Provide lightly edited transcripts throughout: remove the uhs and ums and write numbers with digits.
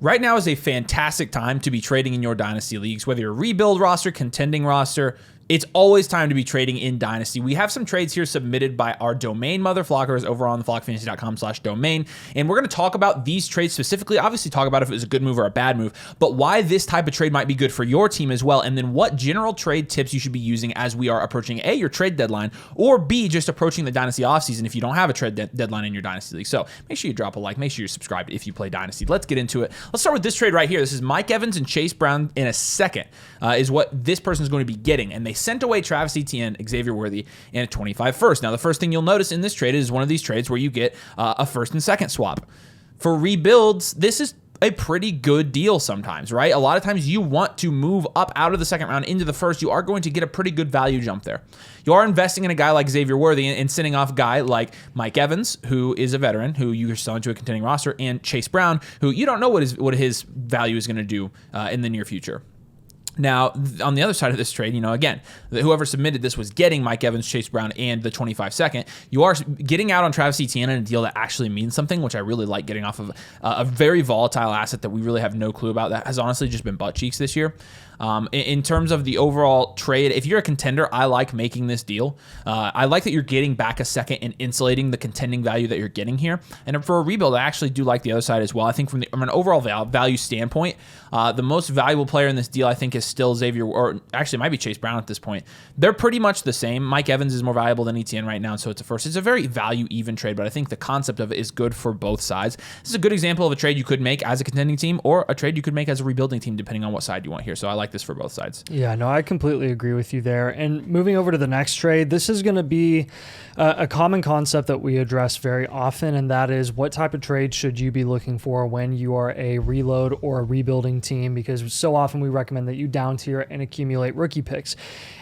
Right now is a fantastic time to be trading in your Dynasty leagues, whether you're a rebuild roster, contending roster. It's always time to be trading in Dynasty. We have some trades here submitted by our domain motherflockers over on theflockfantasy.com/domain. And we're going to talk about these trades specifically, obviously talk about if it was a good move or a bad move, but why this type of trade might be good for your team as well. And then what general trade tips you should be using as we are approaching A, your trade deadline, or B, just approaching the Dynasty offseason if you don't have a trade deadline in your Dynasty league. So make sure you drop a like, make sure you're subscribed if you play Dynasty. Let's get into it. Let's start with this trade right here. This is Mike Evans and Chase Brown in a second is what this person is going to be getting. And they sent away Travis Etienne, Xavier Worthy, and a 25 first. Now, the first thing you'll notice in this trade is one of these trades where you get a first and second swap. For rebuilds, this is a pretty good deal sometimes, right? A lot of times you want to move up out of the second round into the first. You are going to get a pretty good value jump there. You are investing in a guy like Xavier Worthy and sending off a guy like Mike Evans, who is a veteran, who you're selling to a contending roster, and Chase Brown, who you don't know what his value is going to do in the near future. Now, on the other side of this trade, again, whoever submitted this was getting Mike Evans, Chase Brown, and the 25 second. You are getting out on Travis Etienne in a deal that actually means something, which I really like, getting off of a very volatile asset that we really have no clue about that has honestly just been butt cheeks this year. In terms of the overall trade, if you're a contender, I like making this deal. I like that you're getting back a second and insulating the contending value that you're getting here. And for a rebuild, I actually do like the other side as well. I think from an overall value standpoint, the most valuable player in this deal, I think, is still Xavier, or actually it might be Chase Brown at this point. They're pretty much the same. Mike Evans is more valuable than Etienne right now, so it's a first. It's a very value even trade, but I think the concept of it is good for both sides. This is a good example of a trade you could make as a contending team or a trade you could make as a rebuilding team, depending on what side you want here. So I like this for both sides. Yeah, no, I completely agree with you there. And moving over to the next trade, this is going to be a common concept that we address very often, and that is what type of trade should you be looking for when you are a reload or a rebuilding team, because so often we recommend that you down tier and accumulate rookie picks.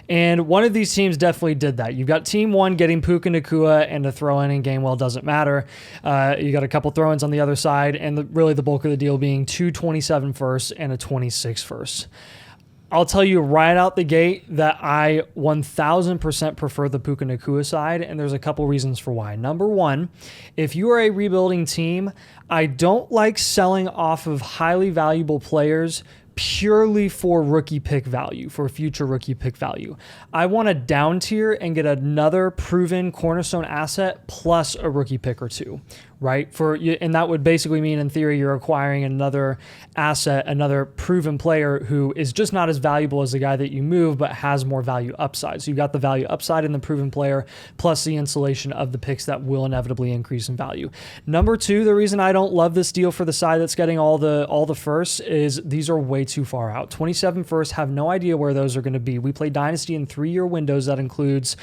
And one of these teams definitely did that. You've got team one getting Puka Nacua, and a throw-in in Gainwell doesn't matter. You got a couple throw-ins on the other side, and really the bulk of the deal being 2 27 firsts and a 26 first. I'll tell you right out the gate that I 1000% prefer the Puka Nacua side, and there's a couple reasons for why. Number one, if you are a rebuilding team, I don't like selling off of highly valuable players purely for rookie pick value, for future rookie pick value. I want to down tier and get another proven cornerstone asset plus a rookie pick or two, right? And that would basically mean, in theory, you're acquiring another asset, another proven player who is just not as valuable as the guy that you move, but has more value upside. So you've got the value upside in the proven player plus the insulation of the picks that will inevitably increase in value. Number two, the reason I don't love this deal for the side that's getting all the firsts is these are way too far out. 27 firsts, have no idea where those are going to be. We play Dynasty in 3-year windows. That includes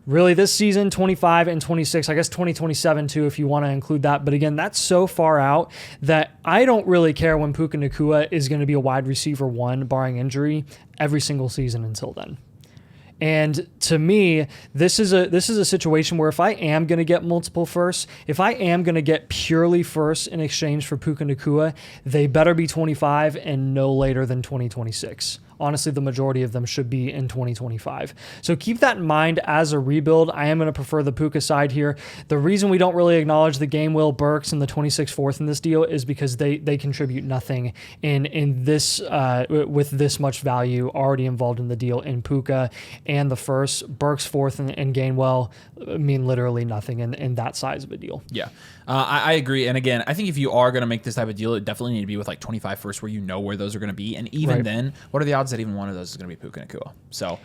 really this season, 25 and 26, I guess 2027 too, if you want to include that. But again, that's so far out that I don't really care when Puka Nacua is going to be a wide receiver one, barring injury, every single season until then. And to me, this is a situation where if I am going to get multiple firsts, if I am going to get purely firsts in exchange for Puka Nacua, they better be 25 and no later than 2026. Honestly, the majority of them should be in 2025. So keep that in mind as a rebuild. I am going to prefer the Puka side here. The reason we don't really acknowledge the Gainwell Burks and the 26 fourth in this deal is because they contribute nothing in this with this much value already involved in the deal in Puka and the first. Burks fourth and Gainwell mean literally nothing in that size of a deal. Yeah, I agree. And again, I think if you are going to make this type of deal, it definitely need to be with like 25 first where you know where those are going to be. And even then, what are the odds that even one of those is going to be Puka Nacua? So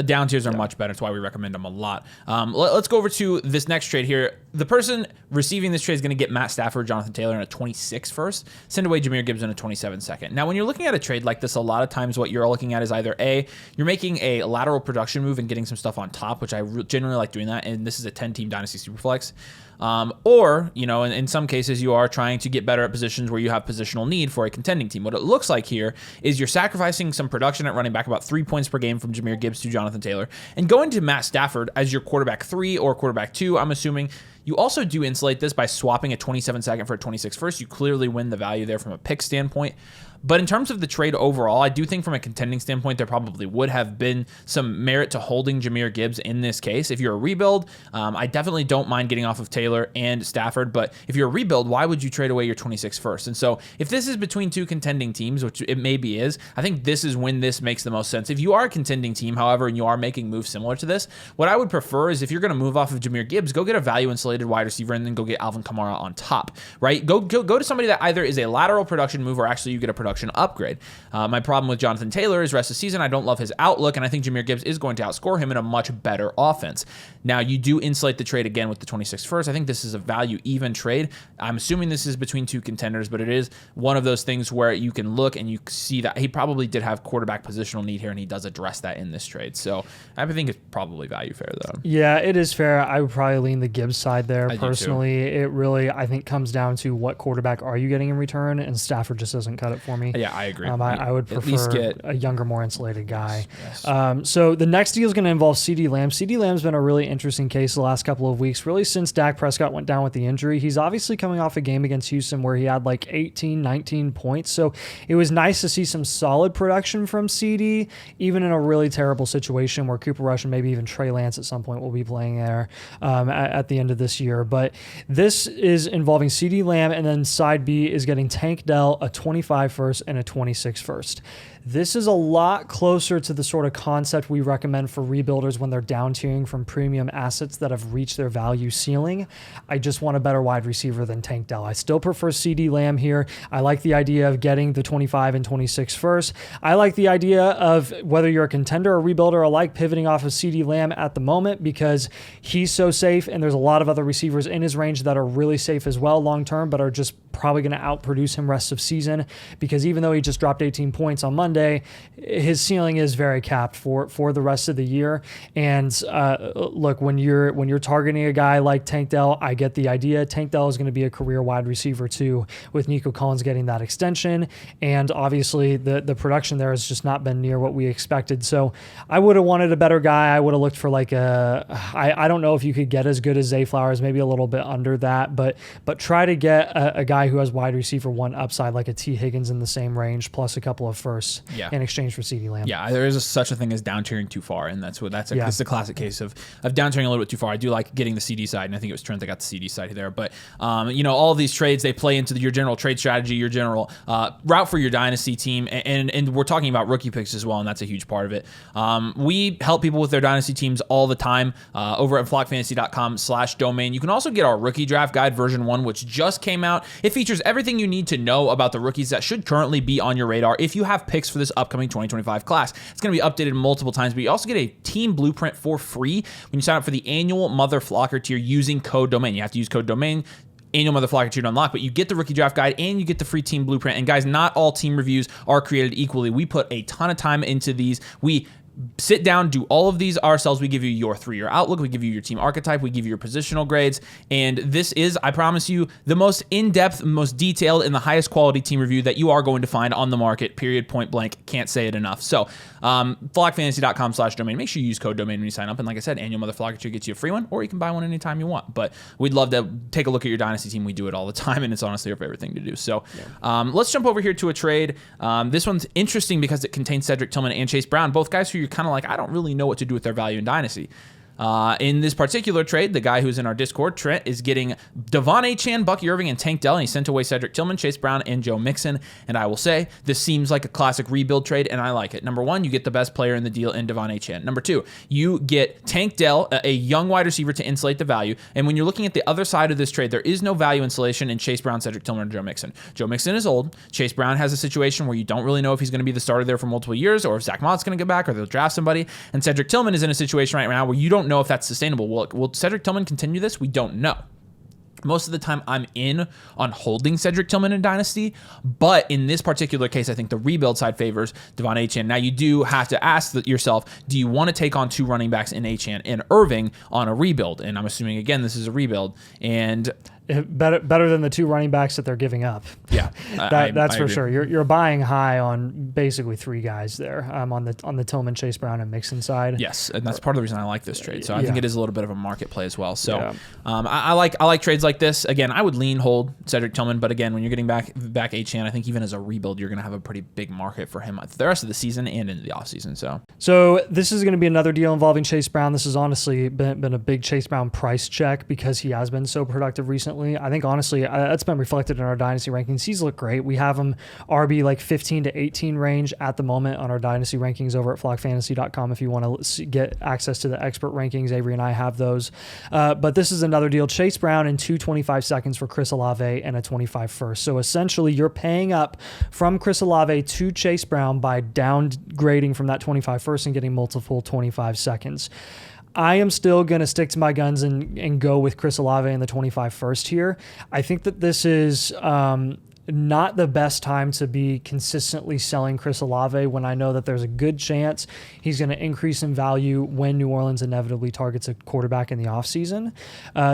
down tiers are much better. That's why we recommend them a lot. Let's go over to this next trade here. The person receiving this trade is going to get Matt Stafford, Jonathan Taylor, in a 26 first. Send away Jahmyr Gibbs in a 27 second. Now, when you're looking at a trade like this, a lot of times what you're looking at is either A, you're making a lateral production move and getting some stuff on top, which I generally like doing that. And this is a 10-team Dynasty Superflex. Or, in some cases, you are trying to get better at positions where you have positional need for a contending team. What it looks like here is you're sacrificing some production at running back, about 3 points per game from Jahmyr Gibbs to Jonathan Taylor, and going to Matt Stafford as your quarterback 3 or quarterback 2, I'm assuming. You also do insulate this by swapping a 27 second for a 26 first. You clearly win the value there from a pick standpoint. But in terms of the trade overall, I do think from a contending standpoint, there probably would have been some merit to holding Jahmyr Gibbs in this case. If you're a rebuild, I definitely don't mind getting off of Taylor and Stafford. But if you're a rebuild, why would you trade away your 26th first? And so if this is between two contending teams, which it maybe is, I think this is when this makes the most sense. If you are a contending team, however, and you are making moves similar to this, what I would prefer is if you're going to move off of Jahmyr Gibbs, go get a value insulated wide receiver and then go get Alvin Kamara on top, right? Go to somebody that either is a lateral production move or actually you get a production upgrade. My problem with Jonathan Taylor is rest of the season, I don't love his outlook, and I think Jahmyr Gibbs is going to outscore him in a much better offense. Now, you do insulate the trade again with the 26th first. I think this is a value even trade. I'm assuming this is between two contenders, but it is one of those things where you can look and you see that he probably did have quarterback positional need here, and he does address that in this trade. So I think it's probably value fair, though. Yeah, it is fair. I would probably lean the Gibbs side there personally. It really, I think, comes down to what quarterback are you getting in return, and Stafford just doesn't cut it for me. Yeah, I agree. I would prefer a younger, more insulated guy. Yes. So the next deal is going to involve CeeDee Lamb. CeeDee Lamb's been a really interesting case the last couple of weeks, really since Dak Prescott went down with the injury. He's obviously coming off a game against Houston where he had like 18, 19 points. So it was nice to see some solid production from CeeDee, even in a really terrible situation where Cooper Rush and maybe even Trey Lance at some point will be playing there at the end of this year. But this is involving CeeDee Lamb, and then side B is getting Tank Dell, a 25 first and a 26 first. This is a lot closer to the sort of concept we recommend for rebuilders when they're down tiering from premium assets that have reached their value ceiling. I just want a better wide receiver than Tank Dell. I still prefer CeeDee Lamb here. I like the idea of getting the 25 and 26 first. I like the idea of whether you're a contender or rebuilder alike pivoting off of CeeDee Lamb at the moment because he's so safe, and there's a lot of other receivers in his range that are really safe as well long term, but are just probably going to outproduce him rest of season, because even though he just dropped 18 points on Monday, his ceiling is very capped for the rest of the year. And look, when you're targeting a guy like Tank Dell, I get the idea. Tank Dell is going to be a career wide receiver too, with Nico Collins getting that extension, and obviously the production there has just not been near what we expected. So I would have wanted a better guy. I would have looked for like I don't know if you could get as good as Zay Flowers, maybe a little bit under that, but try to get a guy who has wide receiver one upside, like a T. Higgins in the same range, plus a couple of firsts in exchange for CeeDee Lamb. Yeah, there is such a thing as down tiering too far, and it's the classic case of down tiering a little bit too far. I do like getting the CD side, and I think it was Trent that got the CD side there. But all of these trades, they play into your general trade strategy, your general route for your dynasty team, and we're talking about rookie picks as well, and that's a huge part of it. We help people with their dynasty teams all the time over at flockfantasy.com/domain. You can also get our rookie draft guide version 1, which just came out. It features everything you need to know about the rookies that should currently be on your radar if you have picks for this upcoming 2025 class. It's going to be updated multiple times, but you also get a team blueprint for free when you sign up for the annual MotherFlocker tier using code DOMAIN. You have to use code DOMAIN, annual MotherFlocker tier to unlock, but you get the rookie draft guide and you get the free team blueprint. And guys, not all team reviews are created equally. We put a ton of time into these. We sit down, do all of these ourselves. We give you your 3-year outlook. We give you your team archetype. We give you your positional grades. And this is, I promise you, the most in-depth, most detailed, and the highest quality team review that you are going to find on the market, period, point blank. Can't say it enough. So, flockfantasy.com/domain. Make sure you use code DOMAIN when you sign up. And like I said, annual MotherFlocker tier gets you a free one, or you can buy one anytime you want. But we'd love to take a look at your dynasty team. We do it all the time, and it's honestly our favorite thing to do. So let's jump over here to a trade. This one's interesting because it contains Cedric Tillman and Chase Brown, both guys who you're kind of like, I don't really know what to do with their value in Dynasty. In this particular trade, the guy who's in our Discord, Trent, is getting Devon Achane, Bucky Irving, and Tank Dell, and he sent away Cedric Tillman, Chase Brown, and Joe Mixon. And I will say, this seems like a classic rebuild trade, and I like it. Number one, you get the best player in the deal in Devon Achane. Number two, you get Tank Dell, a young wide receiver, to insulate the value. And when you're looking at the other side of this trade, there is no value insulation in Chase Brown, Cedric Tillman, and Joe Mixon. Joe Mixon is old. Chase Brown has a situation where you don't really know if he's going to be the starter there for multiple years, or if Zach Mott's going to get back, or they'll draft somebody. And Cedric Tillman is in a situation right now where you don't know if that's sustainable. Will Cedric Tillman continue this? We don't know. Most of the time, I'm in on holding Cedric Tillman in Dynasty, but in this particular case, I think the rebuild side favors Devon Achane. Now, you do have to ask yourself, do you want to take on two running backs in Achane and Irving on a rebuild? And I'm assuming, again, this is a rebuild. And better than the 2 running backs that they're giving up. Yeah, that's I for agree. sure. You're buying high on basically 3 guys there. On the Tillman, Chase Brown, and Mixon side. Yes, and that's part of the reason I like this trade. So I Yeah. think it is a little bit of a market play as well. So Yeah. I like trades like this. Again, I would lean hold Cedric Tillman, but again, when you're getting back Achane, I think even as a rebuild, you're going to have a pretty big market for him the rest of the season and into the offseason. So this is going to be another deal involving Chase Brown. This has honestly been a big Chase Brown price check because he has been so productive recently. I think honestly that's been reflected in our Dynasty rankings. He's looked great. We have him RB like 15 to 18 range at the moment on our Dynasty rankings over at flockfantasy.com if you want to get access to the expert rankings. Avery and I have those. But this is another deal. Chase Brown in 2.25 seconds for Chris Olave and a 25 first. So essentially you're paying up from Chris Olave to Chase Brown by downgrading from that 25 first and getting multiple 25 seconds. I am still going to stick to my guns and go with Chris Olave in the 25 first here. I think that this is not the best time to be consistently selling Chris Olave when I know that there's a good chance he's going to increase in value when New Orleans inevitably targets a quarterback in the offseason.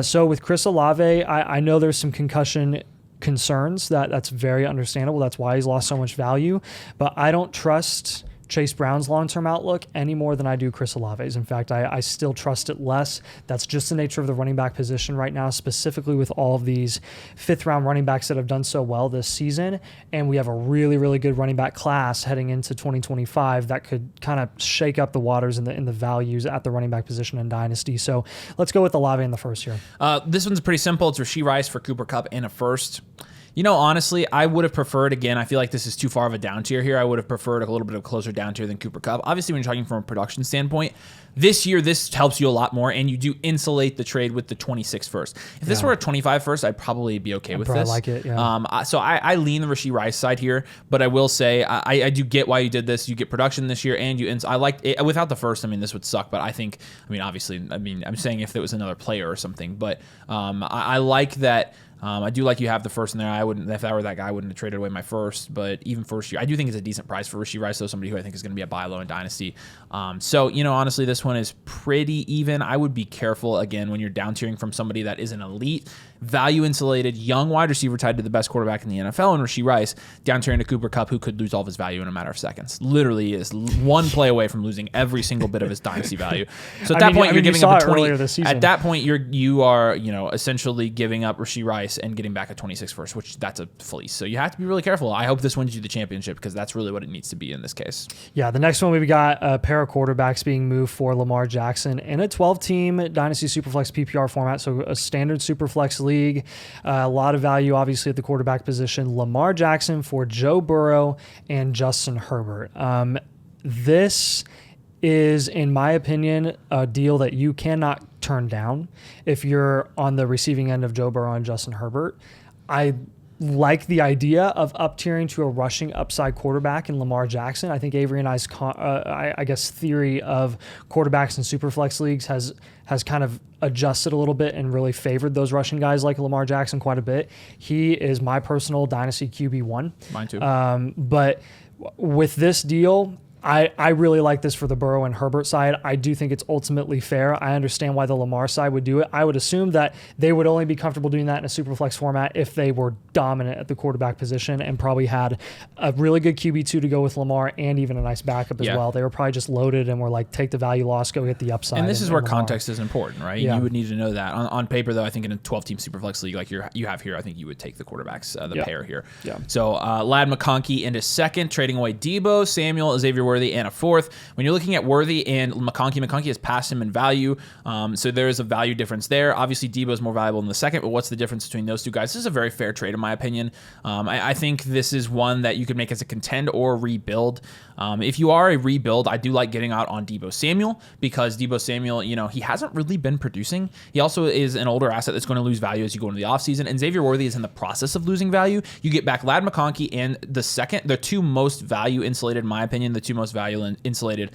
So with Chris Olave, I know there's some concussion concerns. That's very understandable. That's why he's lost so much value. But I don't trust Chase Brown's long-term outlook any more than I do Chris Olave's. In fact, I still trust it less. That's just the nature of the running back position right now, specifically with all of these 5th-round running backs that have done so well this season. And we have a really, really good running back class heading into 2025 that could kind of shake up the waters in the values at the running back position in Dynasty. So let's go with Olave in the first here. This one's pretty simple. It's Rashee Rice for Cooper Kupp and a first. You know, honestly, I would have preferred, again, I feel like this is too far of a down tier here. I would have preferred a little bit of a closer down tier than Cooper Kupp. Obviously, when you're talking from a production standpoint, this year, this helps you a lot more, and you do insulate the trade with the 26 first. If this were a 25 first, I'd probably be okay with this. I like it, yeah. So I lean the Rashee Rice side here, but I will say I do get why you did this. You get production this year, and I like it. Without the first, I mean, this would suck, but I think, obviously, I'm saying if it was another player or something, but I like that. I do like you have the first in there. I wouldn't, if I were that guy, I wouldn't have traded away my first, but even first year, I do think it's a decent price for Rashee Rice, though, somebody who I think is going to be a buy low in Dynasty. So, honestly, this one is pretty even. I would be careful, again, when you're down tiering from somebody that is an elite, value insulated, young wide receiver tied to the best quarterback in the NFL, and Rashee Rice, down tiering to Cooper Kupp, who could lose all of his value in a matter of seconds. Literally is one play away from losing every single bit of his Dynasty value. So at that point, you're giving up a 20. At that point, you are essentially giving up Rashee Rice and getting back a 26 first, which that's a fleece. So you have to be really careful. I hope this wins you the championship because that's really what it needs to be in this case. Yeah, the next one we've got a pair of quarterbacks being moved for Lamar Jackson in a 12-team Dynasty Superflex PPR format, so a standard Superflex league. A lot of value, obviously, at the quarterback position. Lamar Jackson for Joe Burrow and Justin Herbert. This is, in my opinion, a deal that you cannot turn down if you're on the receiving end of Joe Burrow and Justin Herbert. I like the idea of up-tiering to a rushing upside quarterback in Lamar Jackson. I think Avery and I's theory of quarterbacks in Superflex leagues has kind of adjusted a little bit and really favored those rushing guys like Lamar Jackson quite a bit. He is my personal Dynasty QB1. Mine too. But with this deal, I really like this for the Burrow and Herbert side. I do think it's ultimately fair. I understand why the Lamar side would do it. I would assume that they would only be comfortable doing that in a Superflex format if they were dominant at the quarterback position and probably had a really good QB2 to go with Lamar and even a nice backup as well. They were probably just loaded and were like, take the value loss, go get the upside. And this is where context is important, right? Yeah. You would need to know that. On paper, though, I think in a 12-team Superflex league like you have here, I think you would take the quarterbacks, pair here. Yeah. So Lad McConkey into second, trading away Debo, Samuel, Xavier Worthy, and a fourth. When you're looking at Worthy and McConkey has passed him in value. So there is a value difference there. Obviously, Debo is more valuable in the second, but what's the difference between those two guys? This is a very fair trade, in my opinion. I think this is one that you could make as a contend or rebuild. If you are a rebuild, I do like getting out on Debo Samuel because Debo Samuel, he hasn't really been producing. He also is an older asset that's going to lose value as you go into the offseason. And Xavier Worthy is in the process of losing value. You get back Lad McConkey and the two most value insulated, in my opinion, the two most value insulated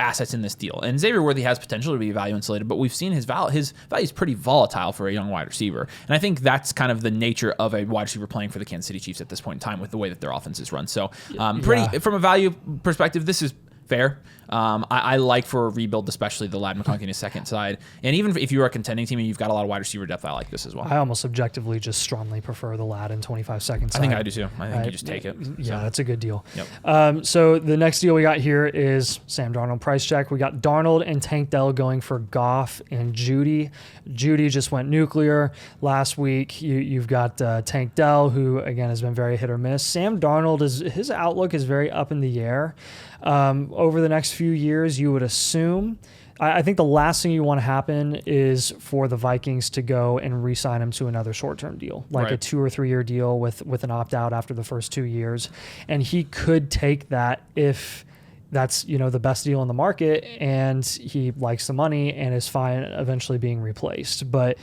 assets in this deal. And Xavier Worthy has potential to be value insulated, but we've seen his value is pretty volatile for a young wide receiver. And I think that's kind of the nature of a wide receiver playing for the Kansas City Chiefs at this point in time with the way that their offense is run. So from a value perspective, this is fair. I like for a rebuild, especially the Lad McConkey in his second side. And even if you are a contending team and you've got a lot of wide receiver depth, I like this as well. I almost objectively just strongly prefer the Lad in 25 seconds. I think I do too. I think you just take it. Yeah, that's a good deal. Yep. So the next deal we got here is Sam Darnold price check. We got Darnold and Tank Dell going for Goff and Judy. Judy just went nuclear last week. You've got Tank Dell, who again has been very hit or miss. Sam Darnold, his outlook is very up in the air. Over the next few years, you would assume. I think the last thing you want to happen is for the Vikings to go and re-sign him to another short-term deal, like a 2 or 3 year deal with an opt-out after the first 2 years. And he could take that if that's, the best deal in the market and he likes the money and is fine eventually being replaced. But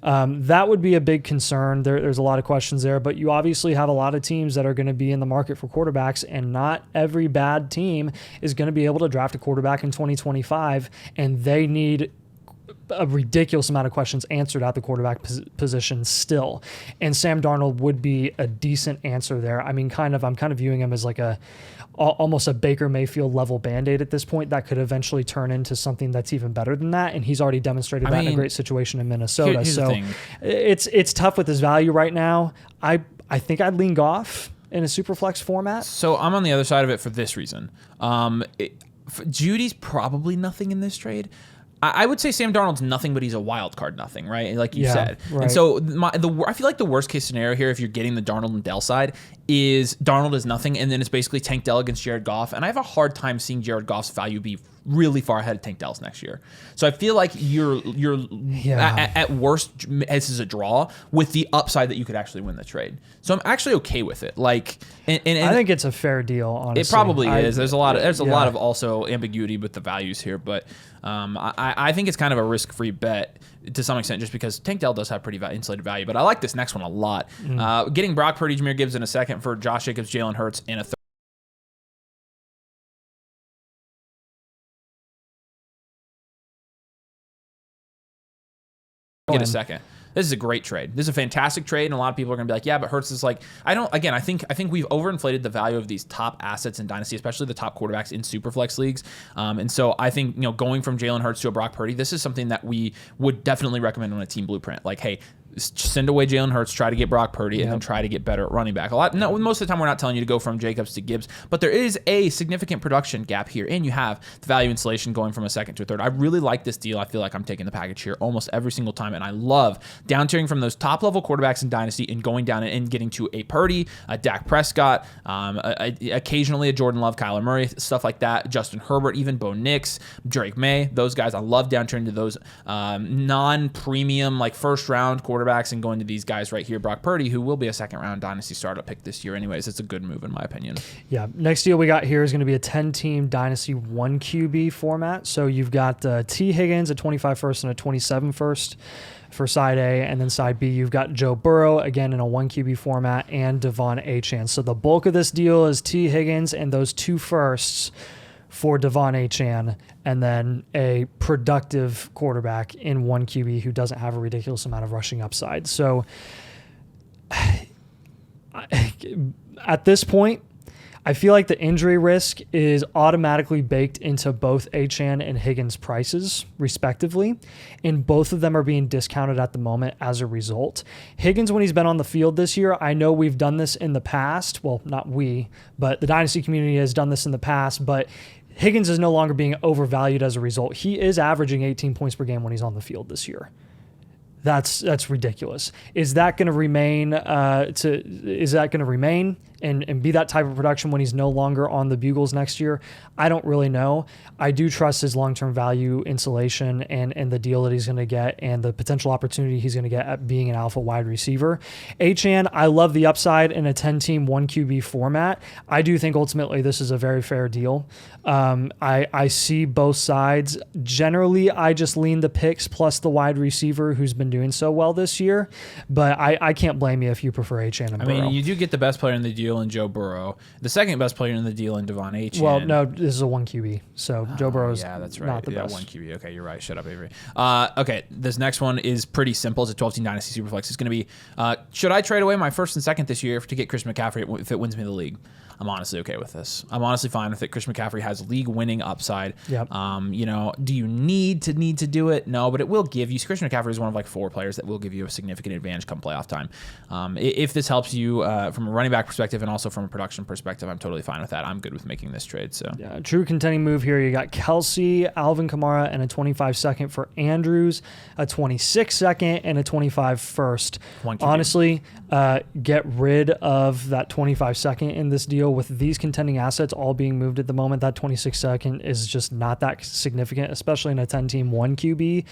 that would be a big concern. There's a lot of questions there, but you obviously have a lot of teams that are going to be in the market for quarterbacks, and not every bad team is going to be able to draft a quarterback in 2025, and they need a ridiculous amount of questions answered at the quarterback position still. And Sam Darnold would be a decent answer there. I mean, I'm kind of viewing him as like almost a Baker Mayfield level Band-Aid at this point that could eventually turn into something that's even better than that. And he's already demonstrated that in a great situation in Minnesota. So it's tough with his value right now. I think I'd lean Goff in a super flex format. So I'm on the other side of it for this reason. Judy's probably nothing in this trade. I would say Sam Darnold's nothing, but he's a wild card nothing, right? Like you said. Right. And so I feel like the worst case scenario here, if you're getting the Darnold and Dell side, is Darnold is nothing, and then it's basically Tank Dell against Jared Goff. And I have a hard time seeing Jared Goff's value be really far ahead of Tank Dell's next year. So I feel like you're at worst, this is a draw with the upside that you could actually win the trade. So I'm actually okay with it. Like, and I think it's a fair deal, honestly. It probably is. There's a lot of also ambiguity with the values here, but I think it's kind of a risk-free bet to some extent, just because Tank Dell does have pretty insulated value. But I like this next one a lot. Getting Brock Purdy, Jahmyr Gibbs in a second for Josh Jacobs, Jalen Hurts in a third. Get a second. This is a great trade. This is a fantastic trade, and a lot of people are going to be like, yeah, but Hurts is like, I think we've overinflated the value of these top assets in Dynasty, especially the top quarterbacks in Superflex leagues. And so I think, going from Jalen Hurts to a Brock Purdy, this is something that we would definitely recommend on a team blueprint. Like, hey, send away Jalen Hurts, try to get Brock Purdy, and then try to get better at running back. Most of the time, we're not telling you to go from Jacobs to Gibbs, but there is a significant production gap here, and you have the value insulation going from a second to a third. I really like this deal. I feel like I'm taking the package here almost every single time, and I love down tiering from those top level quarterbacks in Dynasty and going down and getting to a Purdy, a Dak Prescott, occasionally a Jordan Love, Kyler Murray, stuff like that, Justin Herbert, even Bo Nix, Drake May, those guys. I love down tiering to those non-premium, like first round quarterbacks and going to these guys right here, Brock Purdy, who will be a second round Dynasty startup pick this year anyways. It's a good move in my opinion. Yeah. Next deal we got here is going to be a 10-team Dynasty 1 QB format. So you've got T. Higgins, a 25 first and a 27 first for side A, and then side B, you've got Joe Burrow, again in a 1 QB format, and Devon Achane. So the bulk of this deal is T. Higgins and those 2 firsts for Devon Achane, and then a productive quarterback in 1 QB who doesn't have a ridiculous amount of rushing upside. So at this point, I feel like the injury risk is automatically baked into both Achane and Higgins' prices, respectively, and both of them are being discounted at the moment as a result. Higgins, when he's been on the field this year, I know we've done this in the past. Well, not we, but the Dynasty community has done this in the past, but Higgins is no longer being overvalued as a result. He is averaging 18 points per game when he's on the field this year. That's ridiculous. Is that going to remain? Is that going to remain and be that type of production when he's no longer on the Bugles next year? I don't really know. I do trust his long-term value insulation and the deal that he's going to get and the potential opportunity he's going to get at being an alpha wide receiver. Achane, I love the upside in a 10-team 1 QB format. I do think ultimately this is a very fair deal. I see both sides. Generally, I just lean the picks plus the wide receiver who's been doing so well this year, but I can't blame you if you prefer Achane and Burrow. I mean, you do get the best player in the deal deal in Joe Burrow, the second best player in the deal in Devon Achane. Well, no, this is a 1 QB, so Joe Burrow's that's right. not the best. 1 QB. Okay, you're right. Shut up, Avery. Okay, this next one is pretty simple. It's a 12-team Dynasty Superflex. It's going to be, should I trade away my first and second this year to get Christian McCaffrey if it wins me the league? I'm honestly okay with this. I'm honestly fine with it. Christian McCaffrey has league-winning upside. Yep. Do you need to do it? No, but it will give you. Christian McCaffrey is one of like 4 players that will give you a significant advantage come playoff time. If this helps you from a running back perspective and also from a production perspective, I'm totally fine with that. I'm good with making this trade. So yeah, true contending move here. You got Kelsey, Alvin Kamara, and a 25 second for Andrews, a 26 second, and a 25 first. Honestly, get rid of that 25 second in this deal. With these contending assets all being moved at the moment, that 26 second is just not that significant, especially in a 10-team 1 QB.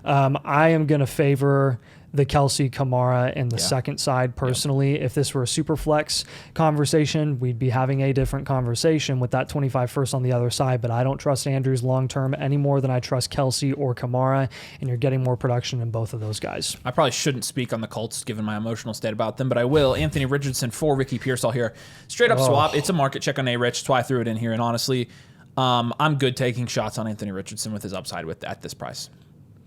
I am going to favor the Kelsey, Kamara in the second side personally. If this were a super flex conversation, we'd be having a different conversation with that 25 first on the other side, but I don't trust Andrews long-term any more than I trust Kelsey or Kamara, and you're getting more production in both of those guys. I probably shouldn't speak on the Colts given my emotional state about them, but I will. Anthony Richardson for Ricky Pearsall here. Straight up swap. It's a market check on A-Rich. That's why I threw it in here, and honestly, I'm good taking shots on Anthony Richardson with his upside at this price.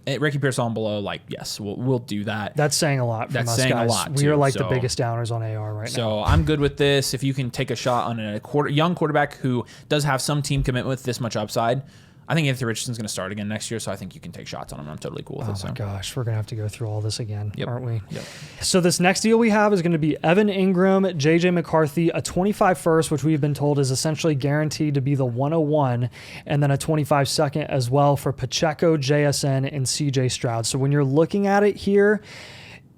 Ricky Pearsall and below, yes, we'll do that. That's saying a lot from us, saying guys. A lot, we are the biggest downers on AR right now. So I'm good with this. If you can take a shot on a young quarterback who does have some team commitment with this much upside, I think Anthony Richardson's going to start again next year, so I think you can take shots on him. I'm totally cool with it. Oh my gosh, we're going to have to go through all this again, aren't we? Yep. So this next deal we have is going to be Evan Ingram, JJ McCarthy, a 25 first, which we've been told is essentially guaranteed to be the 101, and then a 25 second as well for Pacheco, JSN, and CJ Stroud. So when you're looking at it here,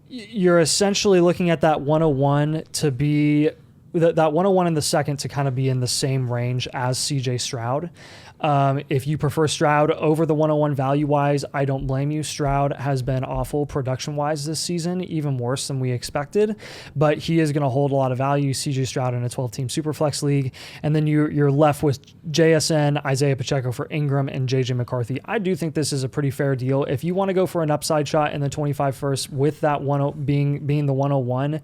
you're essentially looking at that 101 to be that 101 in the second to kind of be in the same range as CJ Stroud. If you prefer Stroud over the 101 value-wise, I don't blame you. Stroud has been awful production-wise this season, even worse than we expected, but he is going to hold a lot of value. CJ Stroud in a 12-team Superflex league, and then you're left with JSN, Isaiah Pacheco for Ingram, and JJ McCarthy. I do think this is a pretty fair deal. If you want to go for an upside shot in the 25 first with that being the 101 in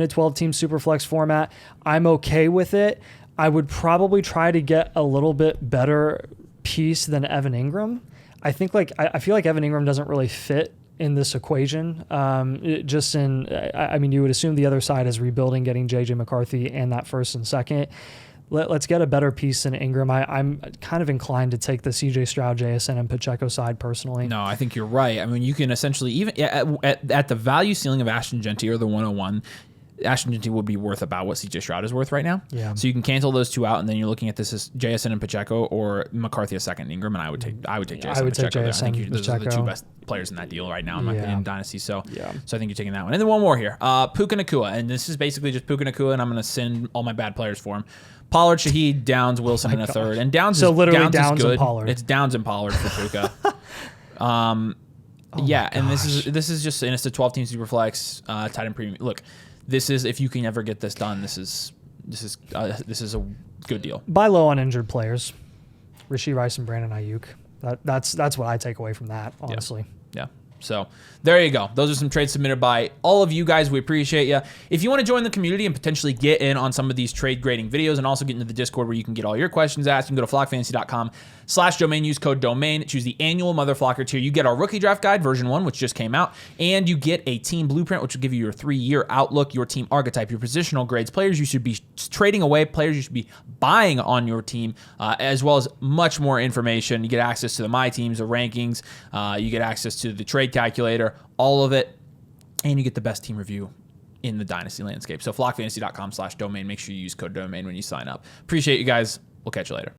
a 12-team Superflex format, I'm okay with it. I would probably try to get a little bit better piece than Evan Ingram. I think I feel like Evan Ingram doesn't really fit in this equation. You would assume the other side is rebuilding, getting JJ McCarthy and that first and second. Let's get a better piece than Ingram. I'm kind of inclined to take the CJ Stroud, JSN, and Pacheco side personally. No, I think you're right. I mean, you can essentially, even at the value ceiling of Ashton Genty or the 101, Ashton Genty would be worth about what CJ Stroud is worth right now. Yeah. So you can cancel those two out, and then you're looking at this as JSN and Pacheco or McCarthy a second, Ingram, and I would take JSN and Pacheco there. I think those are the two best players in that deal right now, in my opinion, in Dynasty. So I think you're taking that one. And then one more here. Puka Nacua, and this is basically just Puka Nacua, and I'm going to send all my bad players for him. Pollard, Shaheed, Downs, Wilson in a third. And Downs is good. And Pollard. It's Downs and Pollard for Puka. And this is just, and it's a 12-team Superflex tight end premium. Look, this is, if you can ever get this done, this is a good deal. Buy low on injured players, Rashee Rice and Brandon Ayuk. That's what I take away from that, honestly. Yeah. So there you go. Those are some trades submitted by all of you guys. We appreciate you. If you want to join the community and potentially get in on some of these trade grading videos and also get into the Discord where you can get all your questions asked, you can go to flockfantasy.com/domain, use code domain, choose the annual MotherFlocker tier. You get our rookie draft guide version 1, which just came out, and you get a team blueprint, which will give you your 3-year outlook, your team archetype, your positional grades, players you should be trading away, players you should be buying on your team, as well as much more information. You get access to the My Teams, the rankings, you get access to the trade calculator, all of it, and you get the best team review in the Dynasty landscape. So flockfantasy.com/domain. Make sure you use code domain when you sign up. Appreciate you guys. We'll catch you later.